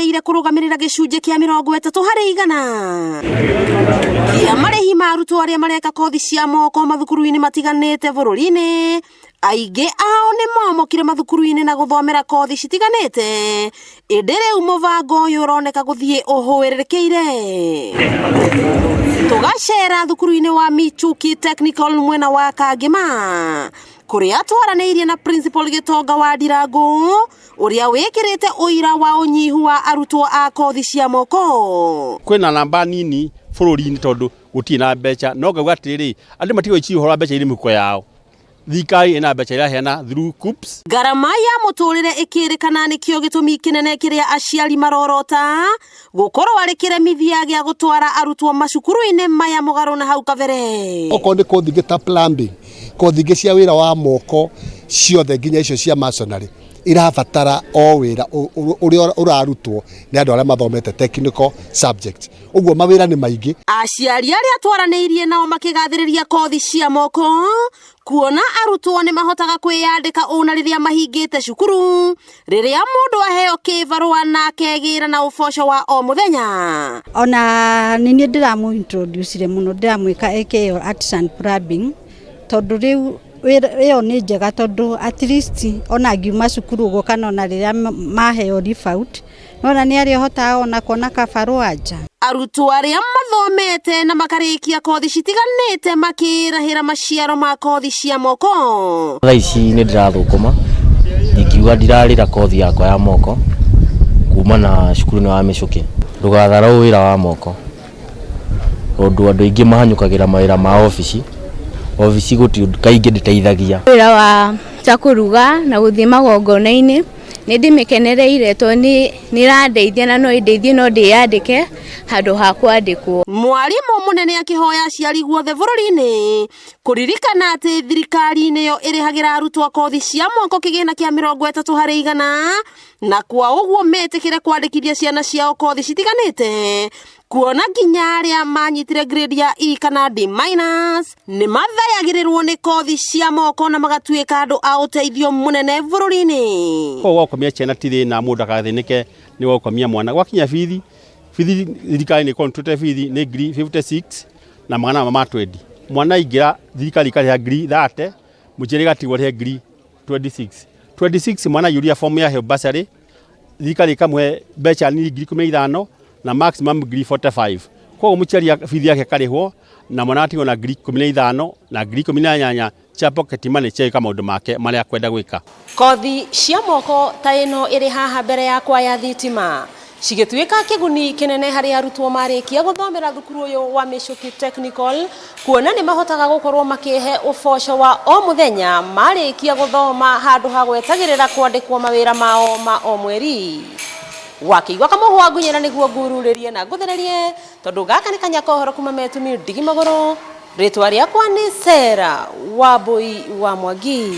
nimereire kurugamirira gicunje kia 30% ya marehi ma arutwo aria mareka kothi cia moko mathukuru-ini matiganite bururi-ini. Aingĩ ao nĩ momokire mathukuru-inĩ na gũthomera kothi citiganĩte, ĩndĩ rĩu mũbango ũyũ ũroneka gũthiĩ ũhũĩrĩrĩkĩire. Tũgacera thukuru-inĩ wa Michuki Technical mwena wa Kangema, kũrĩa twaranĩirie na Principal Gĩtonga wa Ndirangu, ũrĩa wĩkĩrĩte ũira wa ũnyihu wa arutwo a kothi cia moko. Kwĩna namba nini bũrũri-inĩ tondũ gũtirĩ na mbeca, no ngauga atĩrĩrĩ, andũ matigwo ici ũhoro wa mbeca irĩ mĩhuko yao. Thirikari ina mbeca iraheana through CUPS. Garama ya mũtũrĩre ĩkĩrĩkana nĩkĩo gĩtũmi kĩnene kĩrĩa aciari marorota gũkorwo arĩ kĩremithia gĩa gũtwara arutwo macukuru-inĩ maya mũgarũ na hau kabere. Okorwo nĩ kothi ingĩ ta plumbing, kothi ingĩ cia wĩra wa moko ciothe nginya icio cia masonary irabatara o wĩra ũrĩa ũrarutwo nĩ andũ arĩa mathomete technical subject. Ũguo mawĩra nĩ maingĩ. Aciari arĩa twaranĩirie nao makĩgathĩrĩria kothi cia moko kuona arutwo nĩ mahotaga kwĩyandĩka ona rĩrĩa mahingĩte cukuru, rĩrĩa mũndũ aheo kĩbarũa na akegĩra na ũboco wa o mũthenya. Ona nĩ ndĩramũ introduce mũno, ndĩramwĩka AKO Arts and Plumbing tondũ rĩu ĩyo nĩ njega tondũ at least ona ngiuma cukuru ũguo kana ona rĩrĩa maheo default nona nĩ arĩa hotaga ona kuona kabarũa nja. Arutwo arĩa mathomete na makarĩkia kothi citiganĩte makĩrahĩra maciaro ma kothi cia moko. Thaa ici nĩ ndĩrathũkũma, ndikiuga ndirarĩra kothi yakwa ya moko kuma na cukuru-inĩ wa Michuki. Ndũgatharau wĩra wa moko, tondũ andũ aingĩ mahanyũkagĩra mawĩra ma ofici kaingĩ ndĩteithagia. Wĩra wa ta kũruga na gũthiĩ magongona-inĩ nĩ ndĩmĩkenereire tondũ nĩ randeithia na no indeithie no ndĩyandĩke handũ ha kwandĩkwo. Mwarimũ mũnene akĩhoya aciari guothe bũrũri-inĩ kũririkana atĩ thirikari nĩyo ĩrĩhagĩra arutwo kothi cia moko kĩgĩna kĩa 30% na kwa ũguo metĩkĩre kwandĩkithia ciana ciao kothi citiganĩte, kuona nginya arĩa manyitire grade ya E kana D- nĩ mathayagĩrĩrwo nĩ kothi cia moko na magatuĩka andũ a ũteithio mũnene bũrũri-inĩ. Koguo gwakomia ciana ti thĩna, mũndũ ndagathĩnĩke nĩ gwakomia mwana. Gwakinya bithi thirikari nĩ ĩkontrolete bithi nĩ ngiri 56 na magana ma 20. Mwana ingĩra thirikari ĩkarĩha ngiri 30, mũciari gatigwo rĩhe ngiri 26 mwana yuria form ya help bursary, thirikari ĩkamũhe mbeca nini ngiri 15 na maximum ngiri 45. Koguo mũciari bithi yake karĩhwo na mwana atigwo na ngiri 15 na ngiri 18 cia pocket money cia maũndũ make marĩa kwenda gwĩka. Kothi cia moko ta ĩno ĩrĩ haha mbere yakwa ya thitima cigĩtuĩka kĩguni kĩnene harĩ arutwo marĩkia gũthomera thukuru ũyũ wa Michuki Technical, kuona nĩ mahotaga gũkorwo makĩhe ũboco wa o mũthenya marĩkia gũthoma handũ ha gwetagĩrĩra kwandĩkwo mawĩra mao ma o mweri. Wakĩigua kamũhwa ngunyĩra nĩguo ngururĩrie na ngũthererie tondũ gaka nĩ kanyakohoro kuma Metumi Ndigi Magũrũ. Rĩtwa rĩakwa nĩ Sarah Wambui wa Mwangi.